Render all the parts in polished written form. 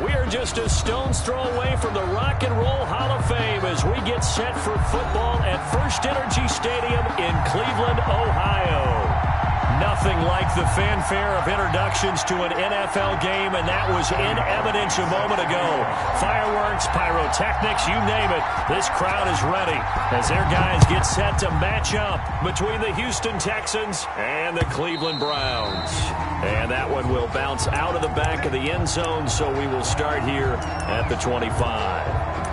We are just a stone's throw away from the Rock and Roll Hall of Fame as we get set for football at First Energy Stadium in Cleveland, Ohio. Nothing like the fanfare of introductions to an NFL game, and that was in evidence a moment ago. Fireworks, pyrotechnics, you name it. This crowd is ready as their guys get set to match up between the Houston Texans and the Cleveland Browns. And that one will bounce out of the back of the end zone, so we will start here at the 25.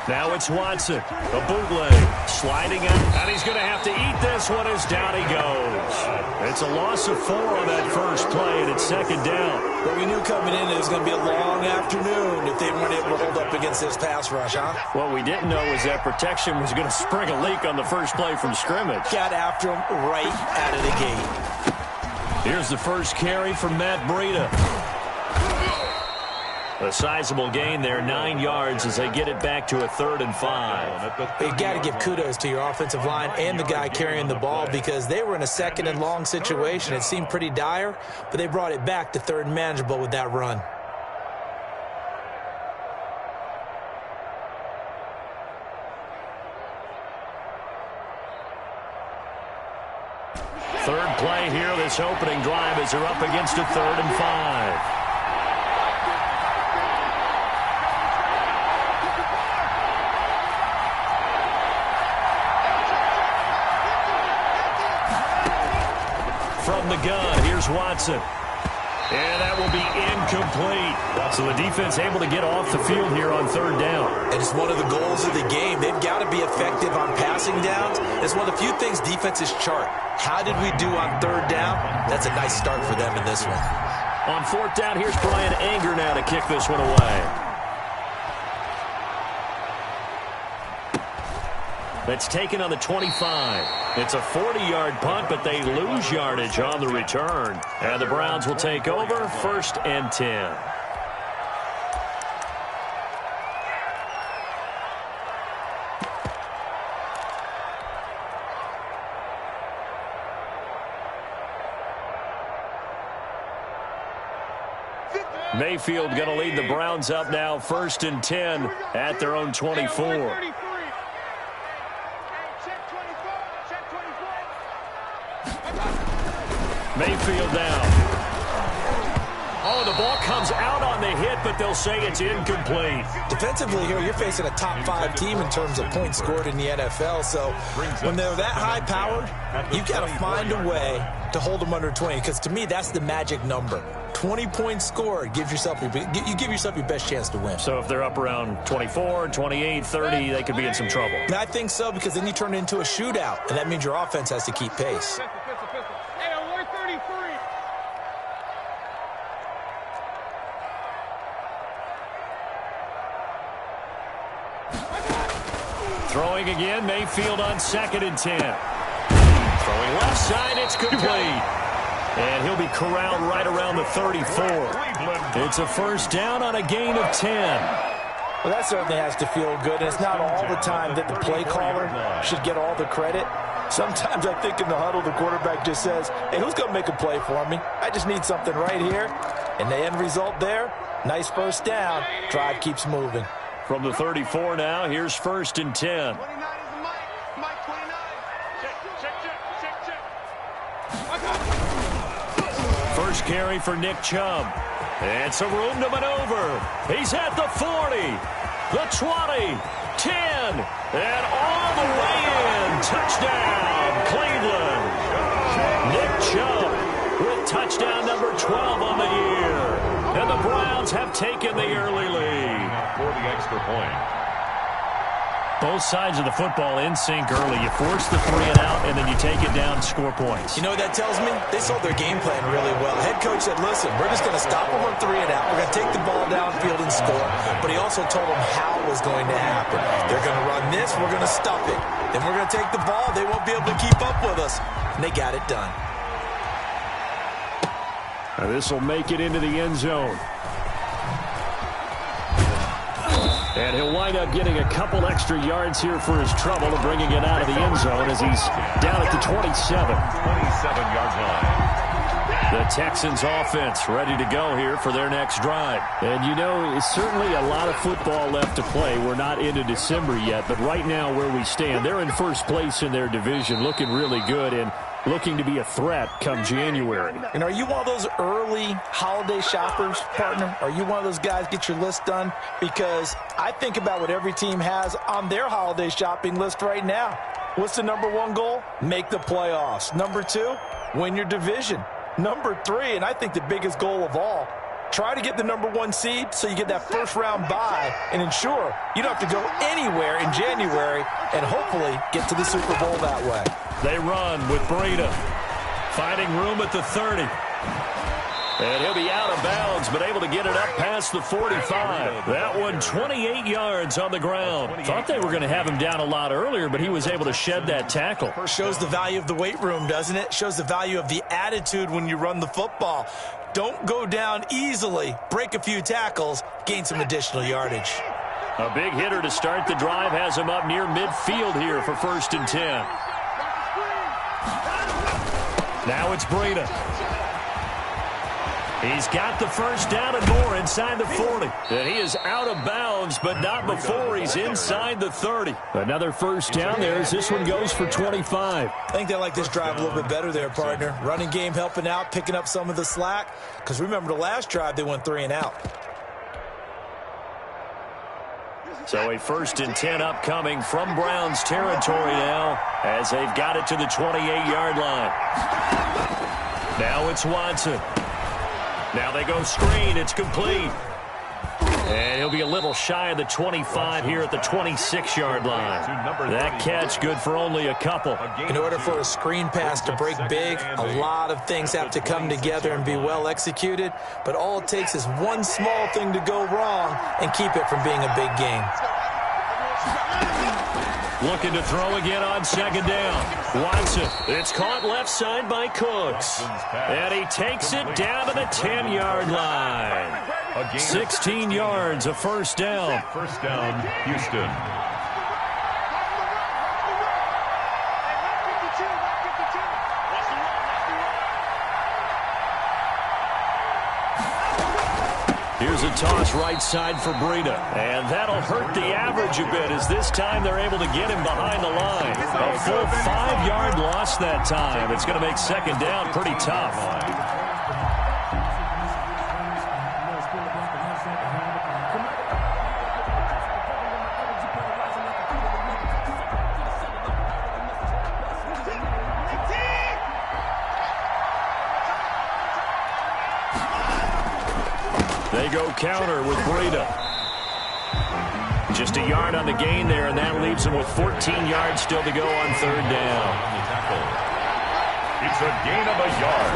Now it's Watson, a bootleg, sliding up, and he's going to have to eat this one as down he goes. It's a loss of 4 on that first play, and it's second down. But we knew coming in it was going to be a long afternoon if they weren't able to hold up against this pass rush, huh? What we didn't know was that protection was going to spring a leak on the first play from scrimmage. Got after him right out of the gate. Here's the first carry from Matt Breida. A sizable gain there, 9 yards as they get it back to a 3rd and 5. You got to give kudos to your offensive line and the guy carrying the ball because they were in a 2nd and long situation. It seemed pretty dire, but they brought it back to 3rd and manageable with that run. Third play here, this opening drive as they're up against a 3rd and 5. From the gun, here's Watson. And that will be incomplete. So the defense able to get off the field here on 3rd down. And it's one of the goals of the game. They've got to be effective on passing downs. It's one of the few things defenses chart. How did we do on 3rd down? That's a nice start for them in this one. On 4th down, here's Brian Anger now to kick this one away. That's taken on the 25. It's a 40-yard punt, but they lose yardage on the return. And the Browns will take over 1st and 10. Mayfield going to lead the Browns up now 1st and 10 at their own 24. Mayfield down. Oh, the ball comes out on the hit, but they'll say it's incomplete. Defensively here, you're facing a top 5 team in terms of points scored in the NFL. So when they're that high-powered, you've got to find a way to hold them under 20. Because to me, that's the magic number. 20 points scored, you give yourself your best chance to win. So if they're up around 24, 28, 30, they could be in some trouble. And I think so, because then you turn it into a shootout, and that means your offense has to keep pace. Throwing again, Mayfield on 2nd and 10. Throwing left side, it's complete. And he'll be corralled right around the 34. It's a 1st down on a gain of 10. Well, that certainly has to feel good. And it's not all the time that the play caller should get all the credit. Sometimes I think in the huddle, the quarterback just says, hey, who's going to make a play for me? I just need something right here. And the end result there, nice 1st down. Drive keeps moving. From the 34 now, here's 1st and 10. First carry for Nick Chubb. And some room to maneuver. He's at the 40, the 20, 10, and all the way in. Touchdown, Cleveland. Nick Chubb with touchdown number 12 on the year. And the Browns have taken the early lead. For the extra point. Both sides of the football in sync early. You force the 3 and out, and then you take it down, score points. You know what that tells me? They sold their game plan really well. Head coach said, listen, we're just going to stop them on 3 and out. We're going to take the ball downfield and score. But he also told them how it was going to happen. They're going to run this. We're going to stuff it. Then we're going to take the ball. They won't be able to keep up with us. And they got it done. Now this will make it into the end zone. And he'll wind up getting a couple extra yards here for his trouble and bringing it out of the end zone as he's down at the 27. 27-yard line. The Texans offense ready to go here for their next drive. And you know, it's certainly a lot of football left to play. We're not into December yet, but right now where we stand, they're in first place in their division, looking really good and looking to be a threat come January. And are you one of those early holiday shoppers, partner? Are you one of those guys get your list done? Because I think about what every team has on their holiday shopping list right now. What's the number 1 goal? Make the playoffs. Number 2, win your division. Number 3, and I think the biggest goal of all, try to get the number 1 seed so you get that first-round bye and ensure you don't have to go anywhere in January and hopefully get to the Super Bowl that way. They run with Breida, finding room at the 30. And he'll be out of bounds, but able to get it up past the 45. That one 28 yards on the ground. Thought they were going to have him down a lot earlier, but he was able to shed that tackle. Shows the value of the weight room, doesn't it? Shows the value of the attitude when you run the football. Don't go down easily. Break a few tackles. Gain some additional yardage. A big hitter to start the drive has him up near midfield here for 1st and 10. Now it's Breida. He's got the first down and more inside the 40. And he is out of bounds, but not before he's inside the 30. Another first down there as this one goes for 25. I think they like this drive a little bit better there, partner. Running game helping out, picking up some of the slack. Because remember the last drive, they went 3 and out. So a 1st and 10 upcoming from Browns territory now as they've got it to the 28-yard line. Now it's Watson. Now they go screen. It's complete. And he'll be a little shy of the 25 here at the 26-yard line. That catch good for only a couple. In order for a screen pass to break big, a lot of things have to come together and be well executed. But all it takes is one small thing to go wrong and keep it from being a big game. Looking to throw again on 2nd down. Watson. It's caught left side by Cooks. And he takes it down to the 10-yard line. 16 yards, a 1st down. 1st down, Houston. Here's a toss right side for Breida. And that'll hurt the average a bit as this time they're able to get him behind the line. A full 5-yard loss that time. It's going to make 2nd down pretty tough. They go counter with Breida. Just a yard on the gain there, and that leaves him with 14 yards still to go on 3rd down. It's a gain of a yard.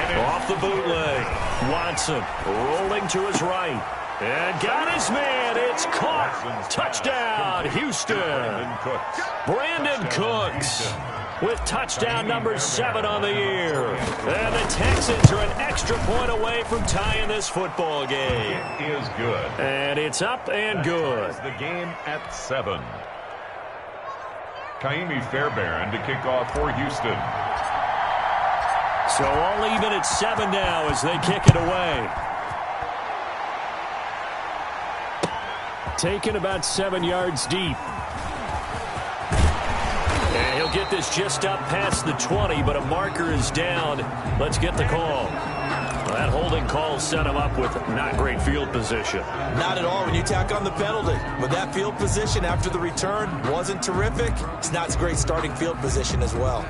And off the bootleg. Watson rolling to his right. And got his man. It's caught. Touchdown, Houston. Brandon Cooks with touchdown number 7 on the year. And the Texans are an extra point away from tying this football game. It is good. And it's up and good. The game at 7. Kaimi Fairbairn to kick off for Houston. So all even at 7 now as they kick it away. Taken about 7 yards deep. And he'll get this just up past the 20, but a marker is down. Let's get the call. Well, that holding call set him up with not great field position. Not at all when you tack on the penalty. But that field position after the return wasn't terrific. It's not a great starting field position as well.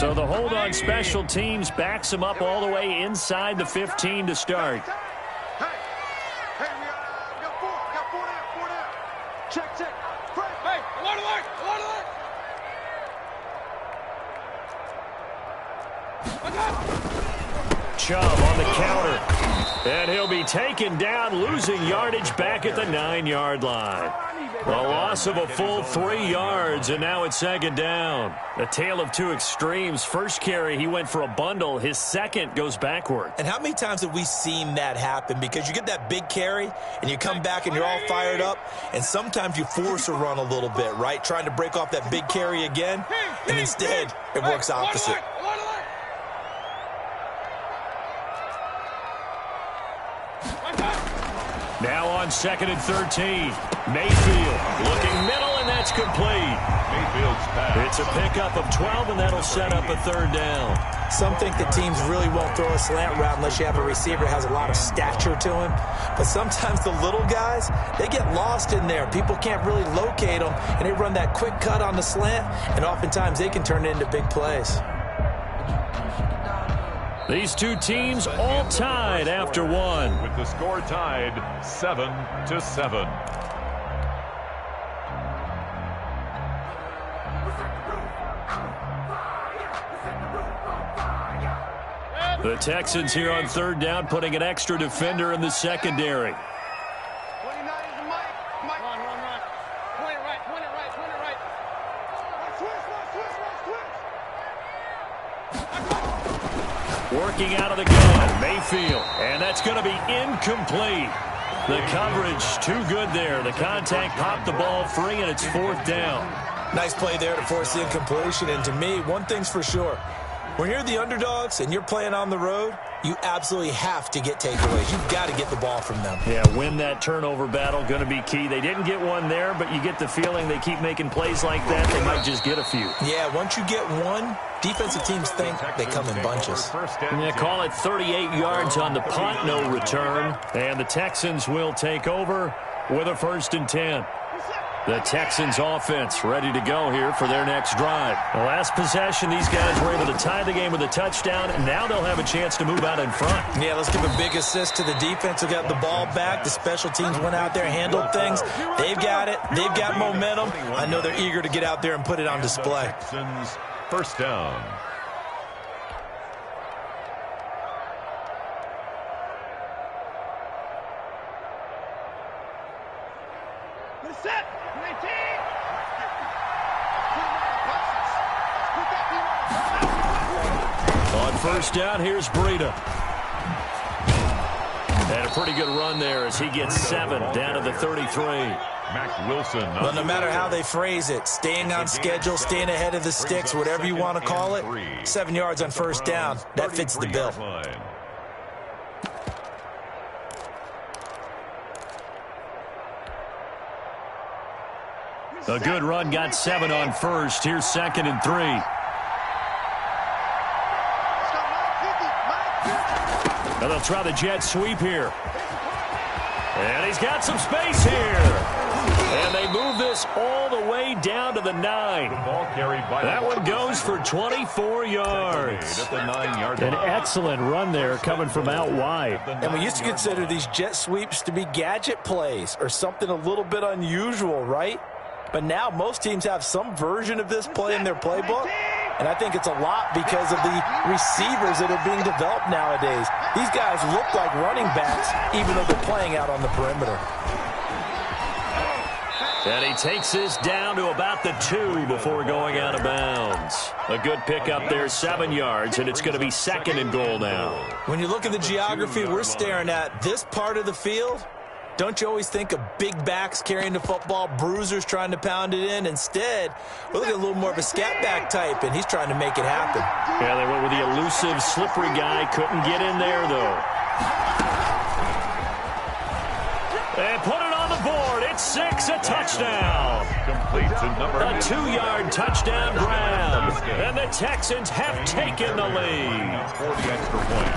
So the hold on special teams backs him up all the way inside the 15 to start. Chubb on the counter. And he'll be taken down, losing yardage back at the 9-yard line. A loss of a full 3 yards, and now it's second down. A tale of two extremes. First carry, he went for a bundle. His second goes backward. And how many times have we seen that happen? Because you get that big carry, and you come back and you're all fired up, and sometimes you force a run a little bit, right? Trying to break off that big carry again, and instead it works opposite. Now on 2nd and 13. Mayfield looking middle, and that's complete. Mayfield's pass. It's a pickup of 12, and that'll set up a 3rd down. Some think the teams really won't throw a slant route unless you have a receiver that has a lot of stature to him. But sometimes the little guys, they get lost in there. People can't really locate them, and they run that quick cut on the slant, and oftentimes they can turn it into big plays. These two teams all tied after one. With the score tied 7-7. The Texans here on 3rd down, putting an extra defender in the secondary. Working out of the gun, Mayfield, and that's going to be incomplete. The coverage too good there. The contact popped the ball free, and it's 4th down. Nice play there to force the incompletion, and to me, one thing's for sure. When you're the underdogs and you're playing on the road, you absolutely have to get takeaways. You've got to get the ball from them. Yeah, win that turnover battle, going to be key. They didn't get one there, but you get the feeling they keep making plays like that, they might just get a few. Yeah, once you get one, defensive teams think they come in bunches. Yeah, call it 38 yards on the punt, no return. And the Texans will take over with a 1st and 10. The Texans offense ready to go here for their next drive. The last possession, these guys were able to tie the game with a touchdown, and now they'll have a chance to move out in front. Yeah, let's give a big assist to the defense who got the ball back. The special teams went out there, handled things. They've got it. They've got momentum. I know they're eager to get out there and put it on display. Texans 1st down. On 1st down, here's Breida. And a pretty good run there as he gets 7 down to the 33. Mac Wilson. Well, no matter how they phrase it, staying on schedule, staying ahead of the sticks, whatever you want to call it, 7 yards on 1st down, that fits the bill. A good run, got 7 on 1st. Here's 2nd and 3. Now they'll try the jet sweep here. And he's got some space here. And they move this all the way down to the 9. That one goes for 24 yards. An excellent run there coming from out wide. And we used to consider these jet sweeps to be gadget plays or something a little bit unusual, right? But now most teams have some version of this play in their playbook. And I think it's a lot because of the receivers that are being developed nowadays. These guys look like running backs, even though they're playing out on the perimeter. And he takes this down to about the 2 before going out of bounds. A good pickup there, 7 yards, and it's going to be 2nd and goal now. When you look at the geography we're staring at, this part of the field, don't you always think of big backs carrying the football, bruisers trying to pound it in? Instead, we're looking at a little more of a scat back type, and he's trying to make it happen. Yeah, they went with the elusive, slippery guy. Couldn't get in there, though. And put it on the board. It's 6, a touchdown. Complete to number A 2-yard touchdown grab. And the Texans have taken the lead.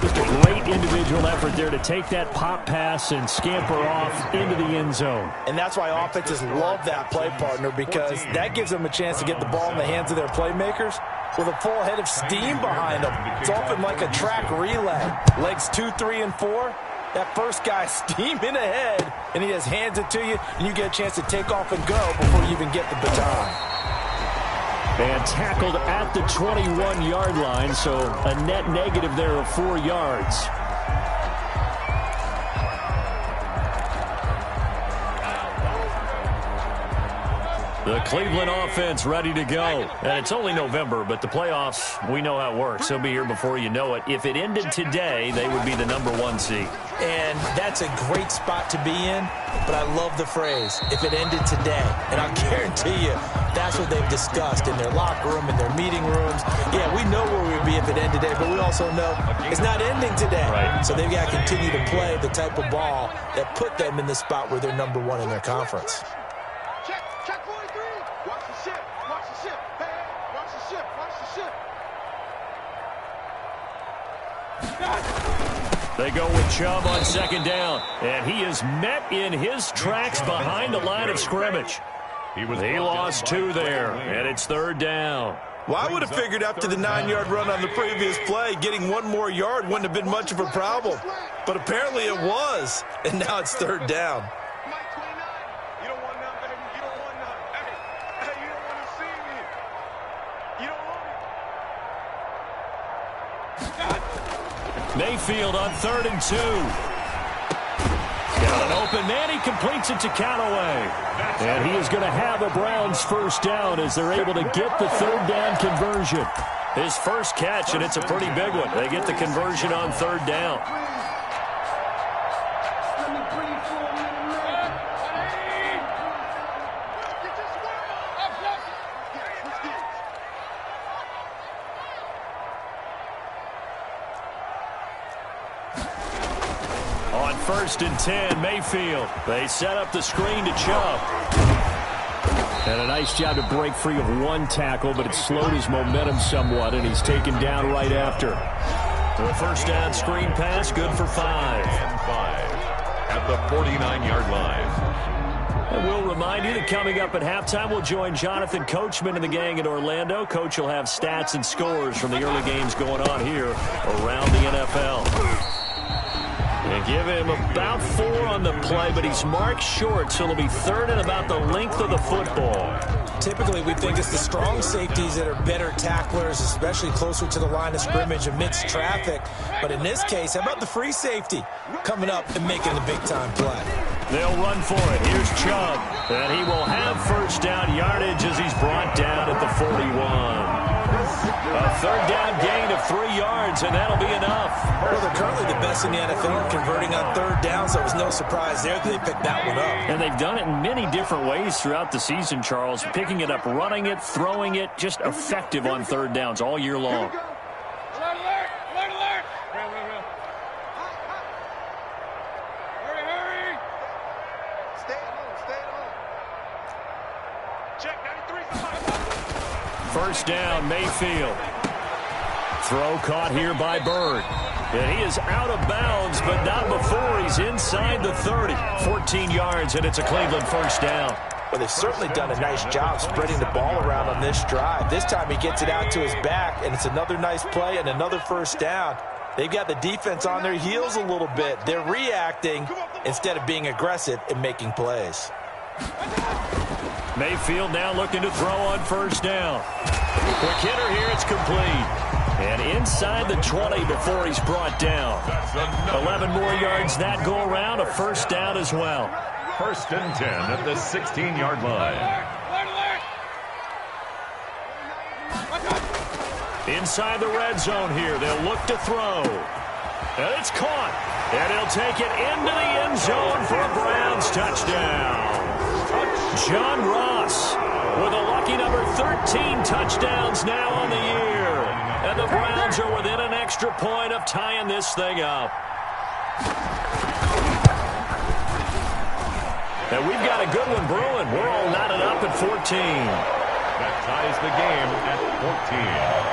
Just a great individual effort there to take that pop pass and scamper off into the end zone. And that's why offenses love that play partner, because that gives them a chance to get the ball in the hands of their playmakers with a full head of steam behind them. It's often like a track relay. Legs 2, 3, and 4. That first guy steaming ahead, and he just hands it to you, and you get a chance to take off and go before you even get the baton. And tackled at the 21-yard line, so a net negative there of 4 yards. The Cleveland offense ready to go. And it's only November, but the playoffs, we know how it works. They'll be here before you know it. If it ended today, they would be the #1 seed. And that's a great spot to be in, but I love the phrase, if it ended today. And I'll guarantee you, that's what they've discussed in their locker room, in their meeting rooms. Yeah, we know where we'd be if it ended today, but we also know it's not ending today. Right. So they've got to continue to play the type of ball that put them in the spot where they're #1 in their conference. Check 43. Watch the ship. Watch the ship. Hey, watch the ship. Watch the ship. They go with Chubb on 2nd down, and he is met in his tracks behind the line of scrimmage. He lost 2 there, and it's 3rd down. Well, I would have figured after the 9-yard run on the previous play, getting 1 more yard wouldn't have been much of a problem. But apparently it was, and now it's 3rd down. Mike 29. You don't want none, baby. You don't want none. Hey, you don't want to see me. You don't want me. Mayfield on 3rd and 2. Got an open man. He completes it to Callaway. And he is going to have a Browns 1st down as they're able to get the 3rd down conversion. His first catch, and it's a pretty big one. They get the conversion on 3rd down. On 1st and 10, Mayfield. They set up the screen to Chubb. And a nice job to break free of 1 tackle, but it slowed his momentum somewhat, and he's taken down right after. The 1st down screen pass, good for 5. And 5 at the 49-yard line. And we'll remind you that coming up at halftime, we'll join Jonathan Coachman and the gang in Orlando. Coach will have stats and scores from the early games going on here around the NFL. And give him about 4 on the play, but he's marked short, so it'll be 3rd and about the length of the football. Typically, we think it's the strong safeties that are better tacklers, especially closer to the line of scrimmage amidst traffic. But in this case, how about the free safety coming up and making the big-time play? They'll run for it. Here's Chubb, and he will have 1st down yardage as he's brought down at the 41. A 3rd down gain of 3 yards, and that'll be enough. Well, they're currently the best in the NFL in converting on 3rd down, so it was no surprise there that they picked that one up. And they've done it in many different ways throughout the season, Charles. Picking it up, running it, throwing it, just effective on 3rd downs all year long. Alert, alert, alert, alert. Hurry. Stay at home. Check 93. 1st down, Mayfield. Throw caught here by Bird. And he is out of bounds, but not before he's inside the 30. 14 yards, and it's a Cleveland 1st down. Well, they've certainly done a nice job spreading the ball around on this drive. This time he gets it out to his back, and it's another nice play and another 1st down. They've got the defense on their heels a little bit. They're reacting instead of being aggressive and making plays. Mayfield now looking to throw on 1st down. Quick hitter here, it's complete. And inside the 20 before he's brought down. 11 more yards that go around, a 1st down as well. 1st and 10 at the 16-yard line. Inside the red zone here, they'll look to throw. And it's caught. And he'll take it into the end zone for a Browns touchdown. John Ross with a lucky number 13 touchdowns now on the year. And the Browns are within an extra point of tying this thing up. And we've got a good one brewing. We're all knotted up at 14. That ties the game at 14.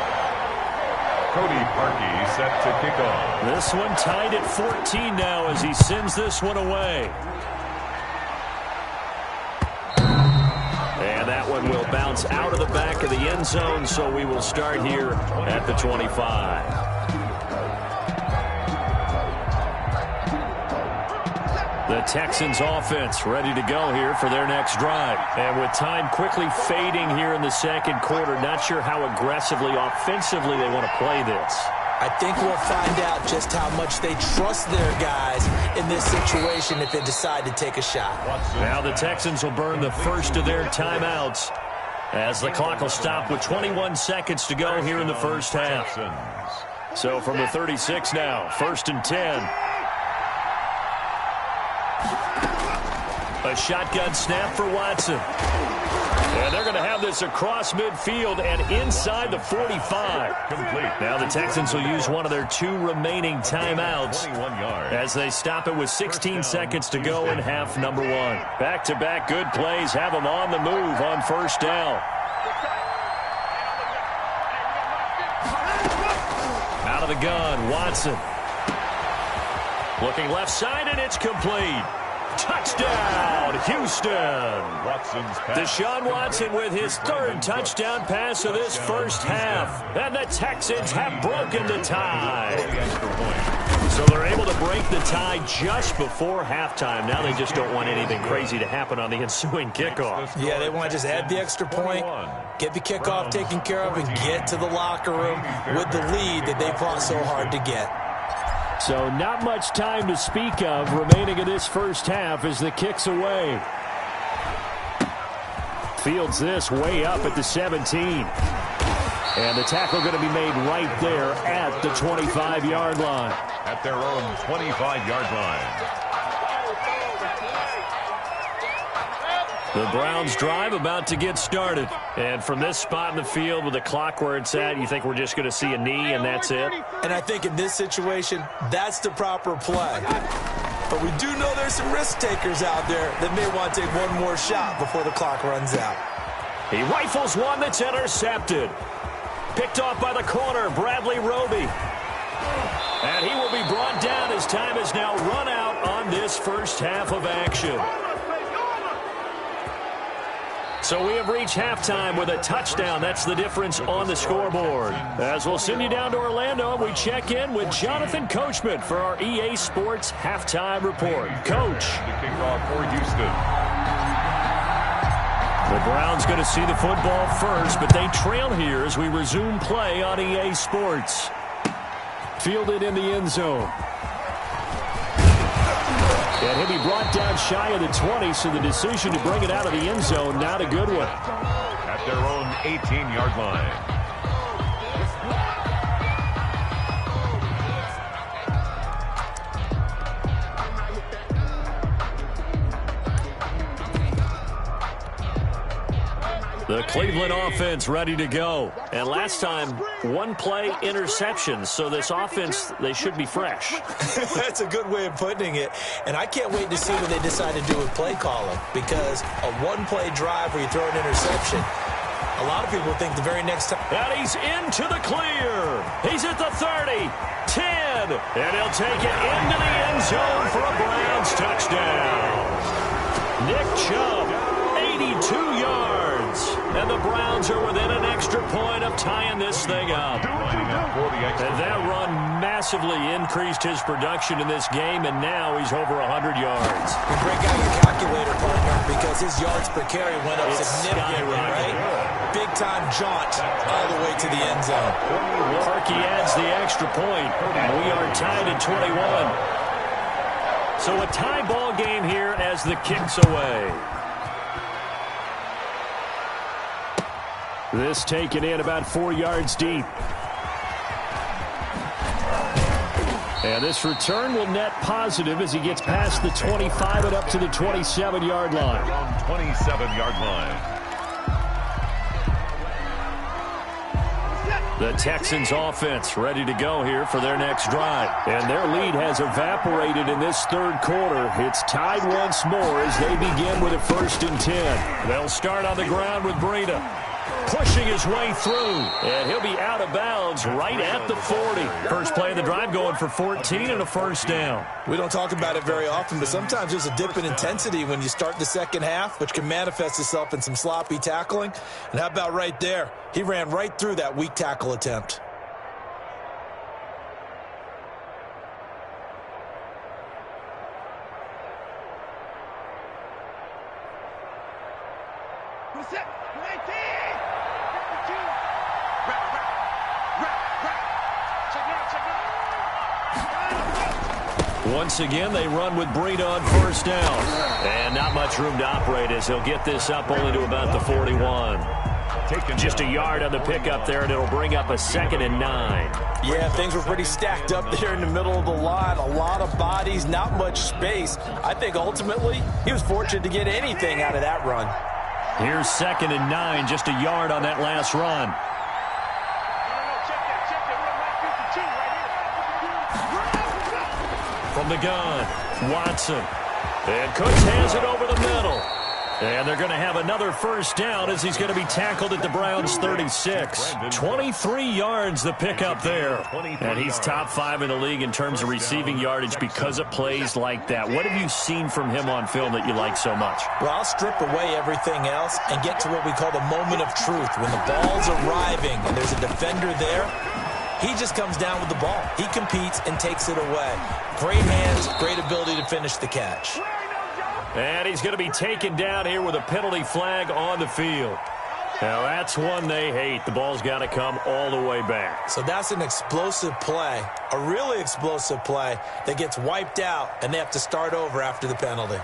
Cody Parkey set to kick off. This one tied at 14 now as he sends this one away. And that one will bounce out of the back of the end zone, so we will start here at the 25. The Texans offense ready to go here for their next drive. And with time quickly fading here in the second quarter, not sure how aggressively, offensively they want to play this. I think we'll find out just how much they trust their guys in this situation if they decide to take a shot. Now the Texans will burn the first of their timeouts as the clock will stop with 21 seconds to go here in the first half. So from the 36 now, 1st and 10. A shotgun snap for Watson. And they're going to have this across midfield and inside the 45. Complete. Now the Texans will use one of their 2 remaining timeouts as they stop it with 16 seconds to go in half number 1. Back-to-back good plays have them on the move on first down. Out of the gun, Watson. Looking left side, and it's complete. Touchdown, Houston. Deshaun Watson with his 3rd touchdown pass of this first half. And the Texans have broken the tie. So they're able to break the tie just before halftime. Now they just don't want anything crazy to happen on the ensuing kickoff. Yeah, they want to just add the extra point, get the kickoff taken care of, and get to the locker room with the lead that they fought so hard to get. So not much time to speak of remaining in this first half as the kick's away. Fields this way up at the 17. And the tackle going to be made right there at the 25-yard line. At their own 25-yard line. The Browns drive about to get started. And from this spot in the field with the clock where it's at, you think we're just going to see a knee and that's it? And I think in this situation, that's the proper play. But we do know there's some risk takers out there that may want to take one more shot before the clock runs out. He rifles one that's intercepted. Picked off by the corner, Bradley Roby. And he will be brought down as time is now run out on this first half of action. So we have reached halftime with a touchdown. That's the difference on the scoreboard. As we'll send you down to Orlando, we check in with Jonathan Coachman for our EA Sports Halftime Report. Coach. The kickoff for Houston. The Browns going to see the football first, but they trail here as we resume play on EA Sports. Fielded in the end zone. And he'll be brought down shy of the 20, so the decision to bring it out of the end zone, not a good one. At their own 18-yard line. The Cleveland offense ready to go. And last time, 1-play interceptions. So this offense, they should be fresh. That's a good way of putting it. And I can't wait to see what they decide to do with play calling. Because a 1-play drive where you throw an interception, a lot of people think the very next time. And he's into the clear. He's at the 30, 10. And he'll take it into the end zone for a Browns touchdown. Nick Chubb, 82 yards. And the Browns are within an extra point of tying this thing up. And that run massively increased his production in this game, and now he's over 100 yards. You break out your calculator, partner, because his yards per carry went up significantly, right? Big-time jaunt all the way to the end zone. Parkey adds the extra point. We are tied at 21. So a tie ball game here as the kick's away. This taken in about 4 yards deep. And this return will net positive as he gets past the 25 and up to the 27-yard line. 27-yard line. The Texans offense ready to go here for their next drive. And their lead has evaporated in this third quarter. It's tied once more as they begin with a 1st and 10. They'll start on the ground with Breida. Pushing his way through, and he'll be out of bounds right at the 40. First play of the drive going for 14 and a first down. We don't talk about it very often, but sometimes there's a dip in intensity when you start the second half, which can manifest itself in some sloppy tackling. And how about right there? He ran right through that weak tackle attempt. Once again, they run with Breida on first down. And not much room to operate as he'll get this up only to about the 41. Just a yard on the pickup there, and it'll bring up a 2nd and 9. Yeah, things were pretty stacked up there in the middle of the line. A lot of bodies, not much space. I think ultimately he was fortunate to get anything out of that run. Here's 2nd and 9, just a yard on that last run. From the gun, Watson. And Cooks has it over the middle. And they're going to have another first down as he's going to be tackled at the Browns' 36. 23 yards the pickup there. And he's top 5 in the league in terms of receiving yardage because of plays like that. What have you seen from him on film that you like so much? Well, I'll strip away everything else and get to what we call the moment of truth. When the ball's arriving and there's a defender there, he just comes down with the ball. He competes and takes it away. Great hands, great ability to finish the catch. And he's going to be taken down here with a penalty flag on the field. Now, that's one they hate. The ball's got to come all the way back. So that's an explosive play, a really explosive play that gets wiped out, and they have to start over after the penalty.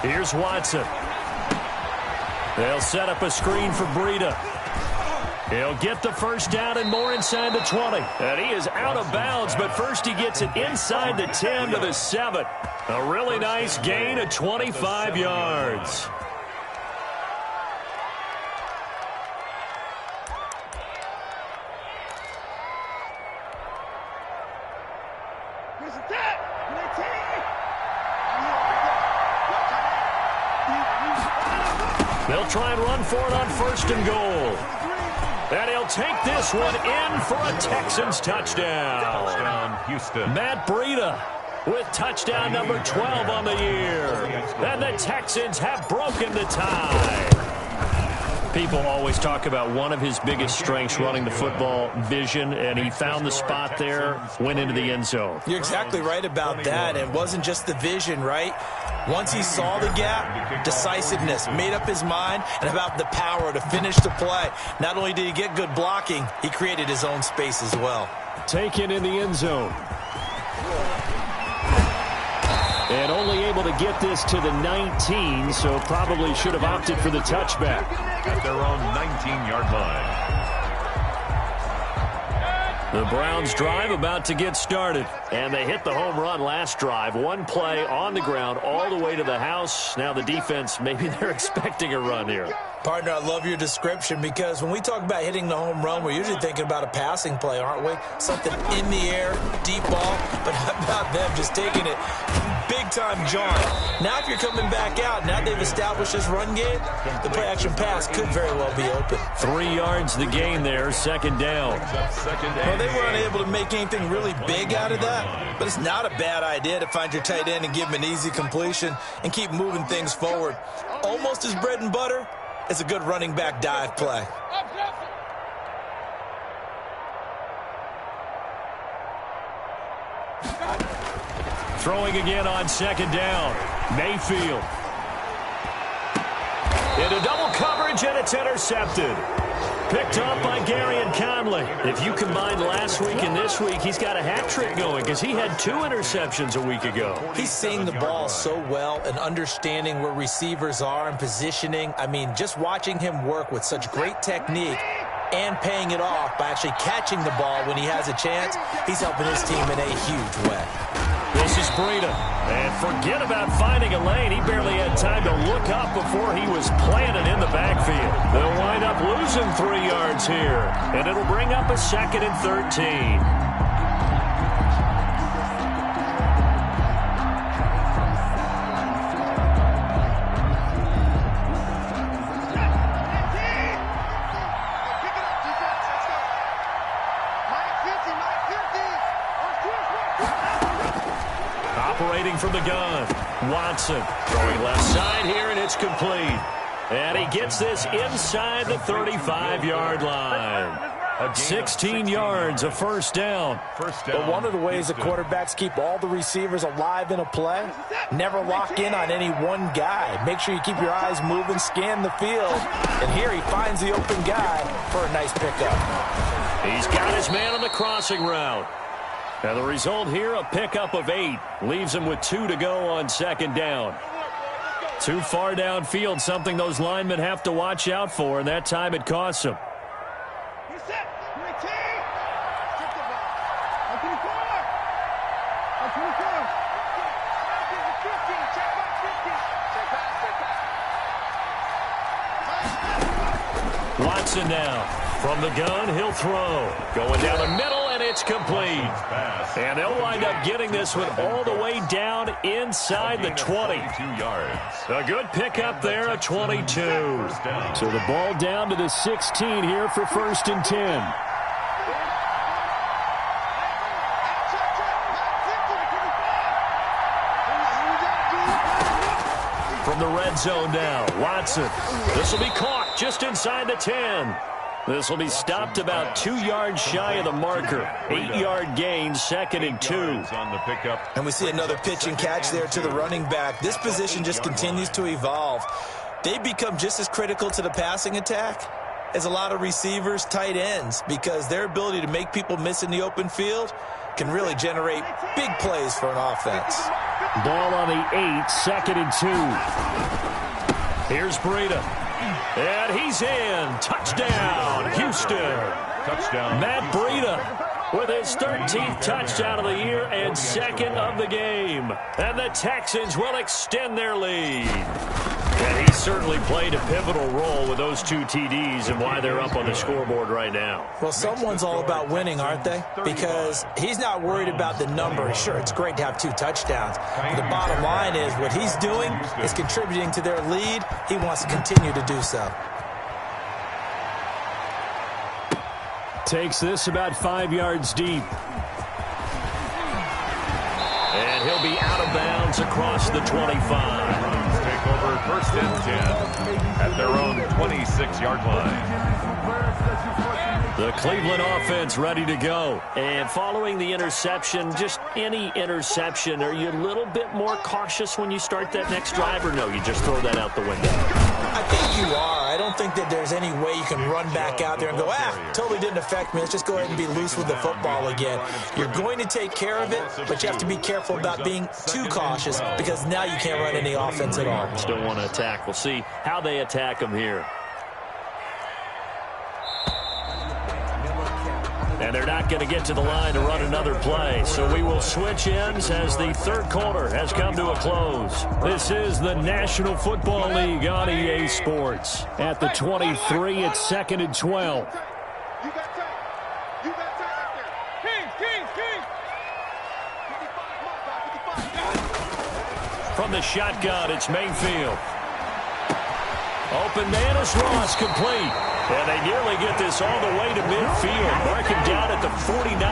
Here's Watson. They'll set up a screen for Breida. He'll get the first down and more inside the 20. And he is out of bounds, but first he gets it inside the 10 to the 7. A really nice gain of 25 yards. They'll try and run for it on 1st and goal. And he'll take this one in for a Texans touchdown. Touchdown, Houston. Matt Breida with touchdown number 12 on the year. And the Texans have broken the tie. People always talk about one of his biggest strengths, running the football, vision, and he found the spot there, went into the end zone. You're exactly right about that. It wasn't just the vision, right? Once he saw the gap, decisiveness, made up his mind, and about the power to finish the play. Not only did he get good blocking, he created his own space as well. Taken in the end zone. And only able to get this to the 19, so probably should have opted for the touchback. At their own 19-yard line. The Browns drive about to get started. And they hit the home run last drive. One play on the ground all the way to the house. Now the defense, maybe they're expecting a run here. Partner, I love your description because when we talk about hitting the home run, we're usually thinking about a passing play, aren't we? Something in the air, deep ball, but how about them just taking it big-time John. Now if you're coming back out, now they've established this run game, the play-action pass could very well be open. 3 yards the gain there, 2nd down. Well, they were unable to make anything really big out of that, but it's not a bad idea to find your tight end and give him an easy completion and keep moving things forward. Almost his bread and butter. It's a good running back dive play. Throwing again on 2nd down. Mayfield. Into double coverage, and it's intercepted. Picked up by Gary and Conley. If you combine last week and this week, he's got a hat trick going because he had 2 interceptions a week ago. He's seeing the ball so well and understanding where receivers are and positioning. I mean, just watching him work with such great technique and paying it off by actually catching the ball when he has a chance, he's helping his team in a huge way. This is Breida. And forget about finding a lane. He barely had time to look up before he was planted in the backfield. They'll wind up losing 3 yards here. And it'll bring up a 2nd and 13. Operating from the gun, Watson throwing left side here, and it's complete. And he gets this inside the 35-yard line. 16 yards, a first down. But one of the ways the quarterbacks keep all the receivers alive in a play, never lock in on any one guy. Make sure you keep your eyes moving, scan the field. And here he finds the open guy for a nice pickup. He's got his man on the crossing route. And the result here, a pickup of 8. Leaves him with 2 to go on second down. Too far downfield, something those linemen have to watch out for, and that time it costs them. Watson now. From the gun, he'll throw. Going down the middle, and it's complete. And they'll wind up getting this one all the way down inside the 20. A good pickup there, a 22. So the ball down to the 16 here for 1st and 10. From the red zone now, Watson. This will be caught just inside the 10. This will be stopped about 2 yards shy of the marker. 8-yard gain, 2nd and 2. And we see another pitch and catch there to the running back. This position just continues to evolve. They become just as critical to the passing attack as a lot of receivers, tight ends, because their ability to make people miss in the open field can really generate big plays for an offense. Ball on the 8, 2nd and 2. Here's Breida. And he's in. Touchdown, Houston. Touchdown. Matt Breida with his 13th touchdown of the year and 2nd of the game. And the Texans will extend their lead. And he certainly played a pivotal role with those 2 TDs and why they're up on the scoreboard right now. Well, someone's all about winning, aren't they? Because he's not worried about the number. Sure, it's great to have 2 touchdowns. But the bottom line is what he's doing is contributing to their lead. He wants to continue to do so. Takes this about 5 yards deep. And he'll be out of bounds across the 25. Take over 1st and 10 at their own 26-yard line. The Cleveland offense ready to go. And following the interception, just any interception, are you a little bit more cautious when you start that next drive, or no, you just throw that out the window? I think you are. I don't think that there's any way you can run back out there and go, totally didn't affect me. Let's just go ahead and be loose with the football again. You're going to take care of it, but you have to be careful about being too cautious because now you can't run any offense at all. Still want to attack. We'll see how they attack them here. And they're not going to get to the line to run another play. So we will switch ends as the 3rd quarter has come to a close. This is the National Football League on EA Sports. At the 23, it's 2nd and 12. You got time. You got time right there. Kings. 55. From the shotgun, it's Mayfield. Open man is Ross, complete. And they nearly get this all the way to midfield. Marking down at the 49.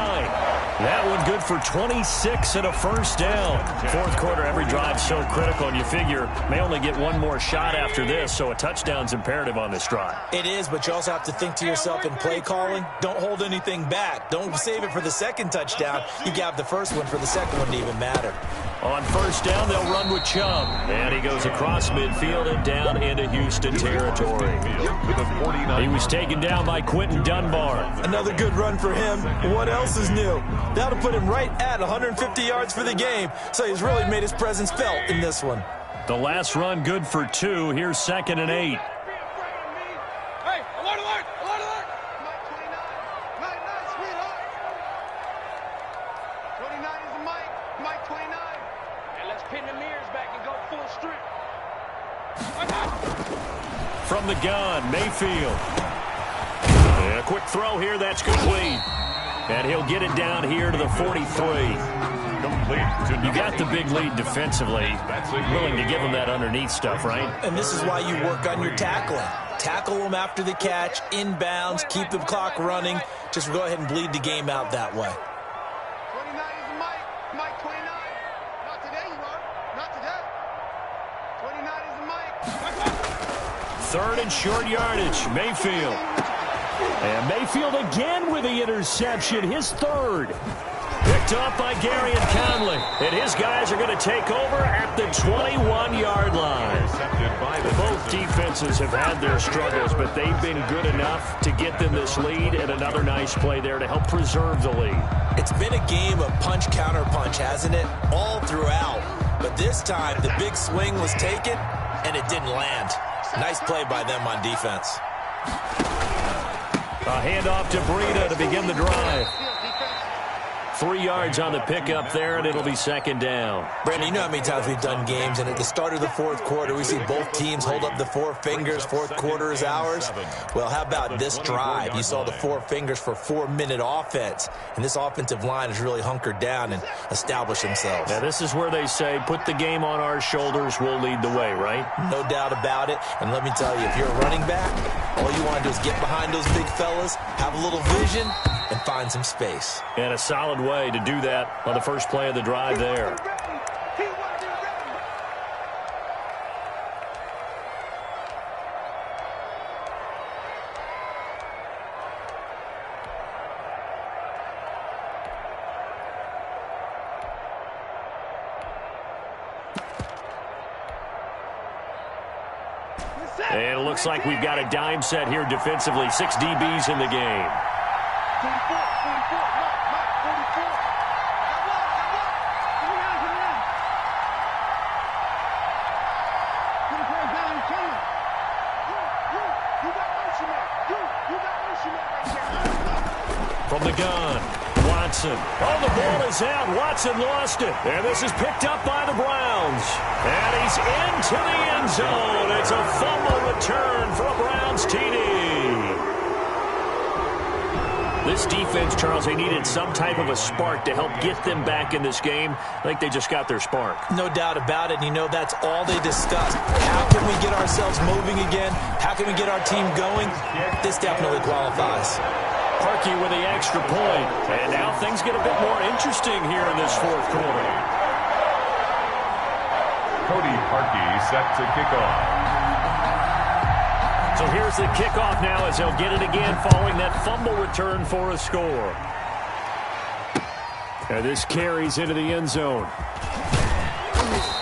That one good for 26 and a first down. 4th quarter, every drive so critical, and you figure may only get one more shot after this, so a touchdown's imperative on this drive. It is, but you also have to think to yourself in play calling, don't hold anything back. Don't save it for the 2nd touchdown. You got the 1st one for the 2nd one to even matter. On 1st down, they'll run with Chubb. And he goes across midfield and down into Houston territory. He was taken down by Quentin Dunbar. Another good run for him. What else is new? That'll put him right at 150 yards for the game. So he's really made his presence felt in this one. The last run good for 2. Here's 2nd and 8. Hey, alert, alert, alert, alert. Mike 29. Night, sweetheart. 29 is the Mike. Mike 29. And let's pin the mirrors back and go full strip. From the gun, Mayfield. A quick throw here, that's complete. And he'll get it down here to the 43. You got the big lead defensively. Willing to give him that underneath stuff, right? And this is why you work on your tackling. Tackle them after the catch, inbounds, keep the clock running. Just go ahead and bleed the game out that way. 29 is the Mike. Mike 29. Not today, you are. Not today. 29 is the Mike. 3rd and short yardage. Mayfield. And Mayfield again with the interception, his third. Picked up by Gary and Conley. And his guys are going to take over at the 21-yard line. Both defenses have had their struggles, but they've been good enough to get them this lead, and another nice play there to help preserve the lead. It's been a game of punch-counter-punch, hasn't it? All throughout. But this time, the big swing was taken, and it didn't land. Nice play by them on defense. A handoff to Breida to begin the drive. 3 yards on the pickup there, and it'll be second down. Brandon, you know how many times we've done games, and at the start of the fourth quarter, we see both teams hold up the four fingers, fourth quarter is ours. Well, how about this drive? You saw the four fingers for 4-minute offense, and this offensive line has really hunkered down and established themselves. Now, this is where they say, put the game on our shoulders, we'll lead the way, right? No doubt about it, and let me tell you, if you're a running back, all you want to do is get behind those big fellas, have a little vision, and find some space. And a solid way to do that on the first play of the drive there. And it looks like we've got a dime set here defensively. 6 DBs in the game. From the gun, Watson. Oh, the ball is out. Watson lost it. And this is picked up by the Browns. And he's into the end zone. It's a fumble return for a Browns TD. This defense, Charles, they needed some type of a spark to help get them back in this game. I think they just got their spark. No doubt about it. And you know that's all they discussed. How can we get ourselves moving again? How can we get our team going? This definitely qualifies. Parkey with the extra point. And now things get a bit more interesting here in this fourth quarter. Cody Parkey set to kick off. So here's the kickoff now as they'll get it again following that fumble return for a score. And this carries into the end zone.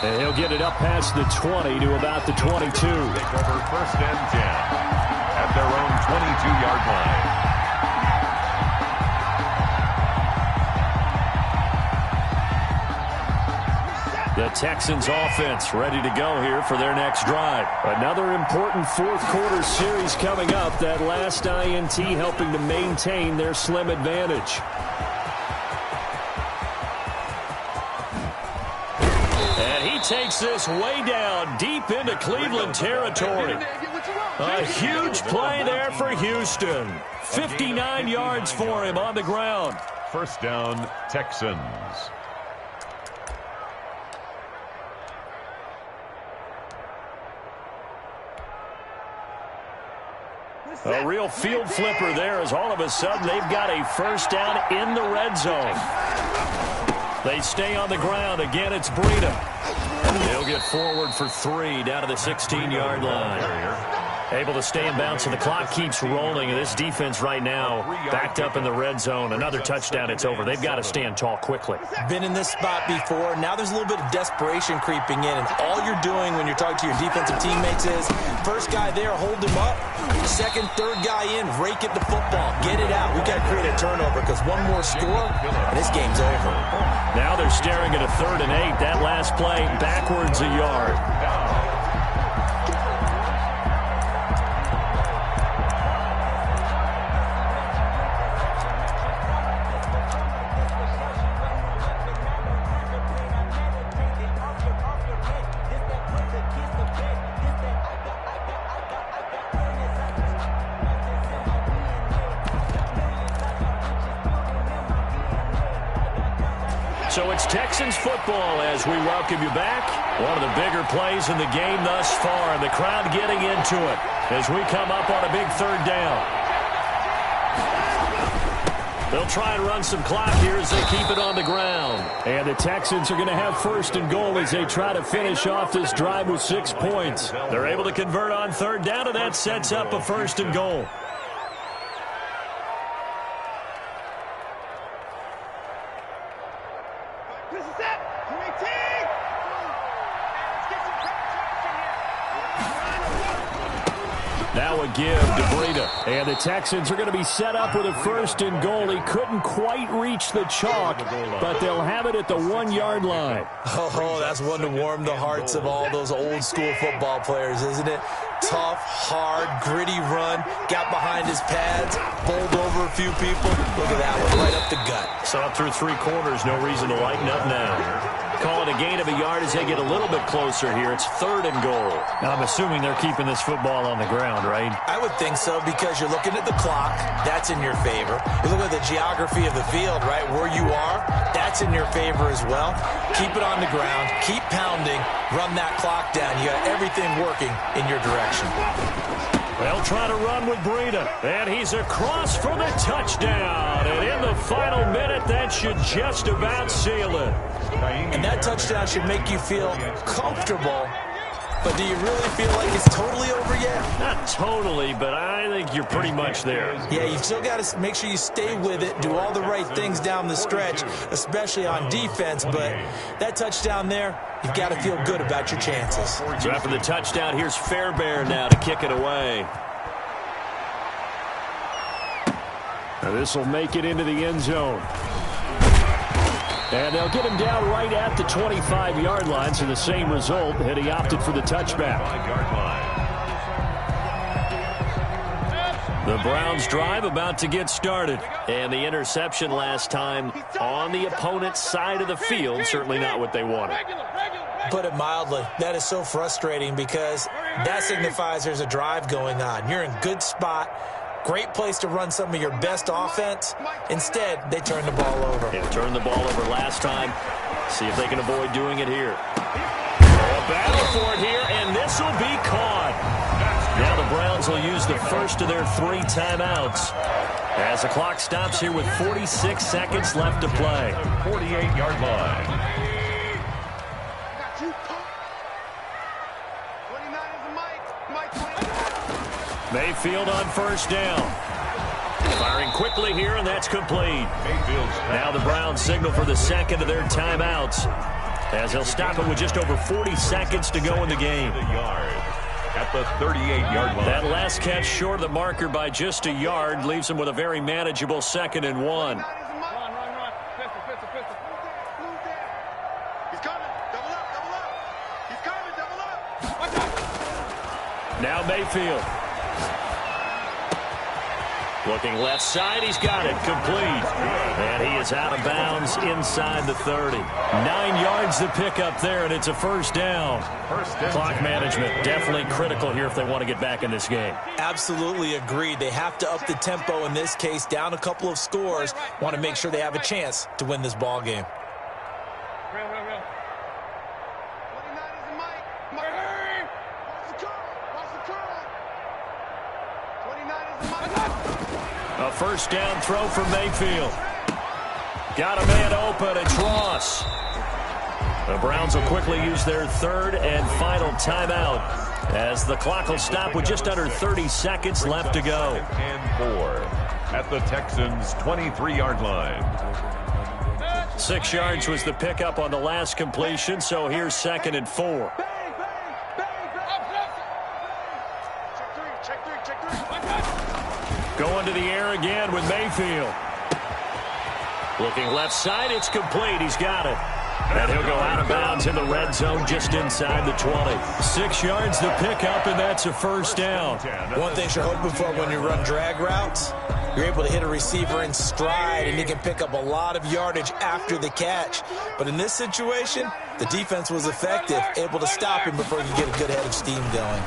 And he'll get it up past the 20 to about the 22. Take over first and 10 at their own 22-yard line. The Texans offense ready to go here for their next drive. Another important fourth quarter series coming up. That last INT helping to maintain their slim advantage. And he takes this way down deep into Cleveland territory. A huge play there for Houston. 59 yards for him on the ground. First down, Texans. A real field flipper there as all of a sudden they've got a first down in the red zone. They stay on the ground. Again, it's Breida. They'll get forward for 3 down to the 16-yard line. Able to stay in bounds, and the clock keeps rolling. And this defense right now backed up in the red zone. Another touchdown, it's over. They've got to stand tall quickly. Been in this spot before. Now there's a little bit of desperation creeping in. And all you're doing when you're talking to your defensive teammates is first guy there, hold him up. Second, third guy in, rake at the football. Get it out. We've got to create a turnover because one more score, and this game's over. Now they're staring at a 3rd and 8. That last play backwards a yard. So it's Texans football as we welcome you back. One of the bigger plays in the game thus far, and the crowd getting into it as we come up on a big 3rd down. They'll try and run some clock here as they keep it on the ground. And the Texans are going to have 1st and goal as they try to finish off this drive with 6 points. They're able to convert on 3rd down, and that sets up a 1st and goal. Now a give to Breida. And the Texans are going to be set up with a 1st and goal. He couldn't quite reach the chalk, but they'll have it at the 1-yard line. Oh, that's one to warm the hearts of all those old-school football players, isn't it? Tough, hard, gritty run, got behind his pads, bowled over a few people. Look at that one, right up the gut. So up through 3 quarters, no reason to lighten up now. Call it a gain of a yard as they get a little bit closer here. It's 3rd and goal. Now, I'm assuming they're keeping this football on the ground, right? I would think so because you're looking at the clock. That's in your favor. You look at the geography of the field, right, where you are. That's in your favor as well. Keep it on the ground. Keep pounding. Run that clock down. You got everything working in your direction. They'll try to run with Breida. And he's across for the touchdown. And in the final minute, that should just about seal it. And that touchdown should make you feel comfortable. But do you really feel like it's totally over yet? Not totally, but I think you're pretty much there. Yeah, you still got to make sure you stay with it, do all the right things down the stretch, especially on defense. But that touchdown there, you've got to feel good about your chances. So after the touchdown, here's Fairbairn now to kick it away. Now this will make it into the end zone. And they'll get him down right at the 25-yard line, so the same result, and he opted for the touchback. The Browns drive about to get started. And the interception last time on the opponent's side of the field, certainly not what they wanted. Put it mildly, that is so frustrating because that signifies there's a drive going on. You're in good spot. Great place to run some of your best offense. Instead, they turn the ball over. They turned the ball over last time. See if they can avoid doing it here. A battle for it here, and this will be caught. Now the Browns will use the first of their 3 timeouts as the clock stops here with 46 seconds left to play. 48-yard line. Mayfield on 1st down. Firing quickly here, and that's complete. Now the Browns signal for the second of their timeouts as they'll stop it with just over 40 seconds to go in the game. At the 38-yard line. That last catch short of the marker by just a yard leaves them with a very manageable 2nd and 1. Now Mayfield. Looking left side, he's got it, complete. And he is out of bounds inside the 30. 9 yards to pick up there, and it's a 1st down. Clock management definitely critical here if they want to get back in this game. Absolutely agreed. They have to up the tempo in this case, down a couple of scores. Want to make sure they have a chance to win this ball game. A 1st down throw from Mayfield. Got a man open. It's Ross. The Browns will quickly use their 3rd and final timeout as the clock will stop with just under 30 seconds left to go. And 4 at the Texans' 23-yard line. 6 yards was the pickup on the last completion, so here's 2nd and 4. Going to the air again with Mayfield. Looking left side, it's complete. He's got it. And he'll go out of bounds in the red zone just inside the 20. 6 yards the pickup, and that's a 1st down. One thing you're hoping for when you run drag routes, you're able to hit a receiver in stride, and he can pick up a lot of yardage after the catch. But in this situation, the defense was effective, able to stop him before he could get a good head of steam going.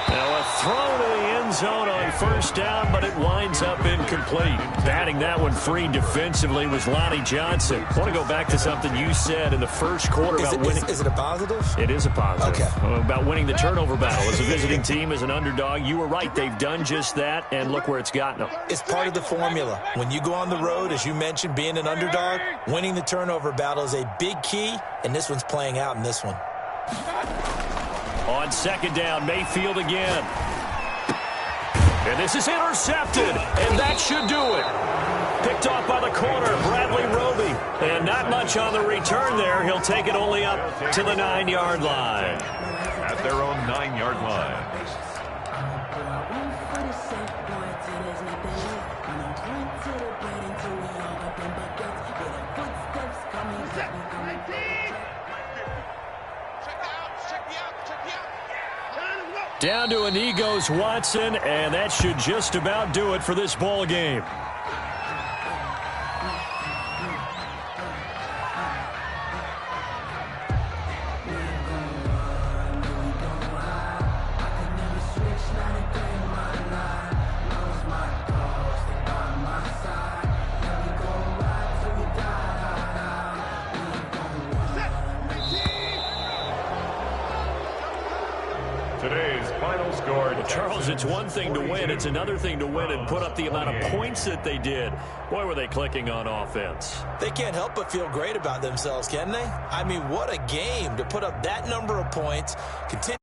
Now a throw to the end zone on 1st down, but it winds up incomplete. Batting that one free defensively was Lonnie Johnson. I want to go back to something you said in the first quarter about winning. Is it a positive? It is a positive. Okay. About winning the turnover battle. As a visiting team, as an underdog, you were right. They've done just that, and look where it's gotten them. It's part of the formula. When you go on the road, as you mentioned, being an underdog, winning the turnover battle is a big key, and this one's playing out in this one. On 2nd down, Mayfield again. And this is intercepted, and that should do it. Picked off by the corner, Bradley Roby. And not much on the return there. He'll take it only up to the 9-yard line. at their own 9-yard line. Down to a knee goes Watson, and that should just about do it for this ball game. Today's final score. Charles, it's one thing to win. It's another thing to win and put up the amount of points that they did. Boy, were they clicking on offense. They can't help but feel great about themselves, can they? I mean, what a game to put up that number of points. Continue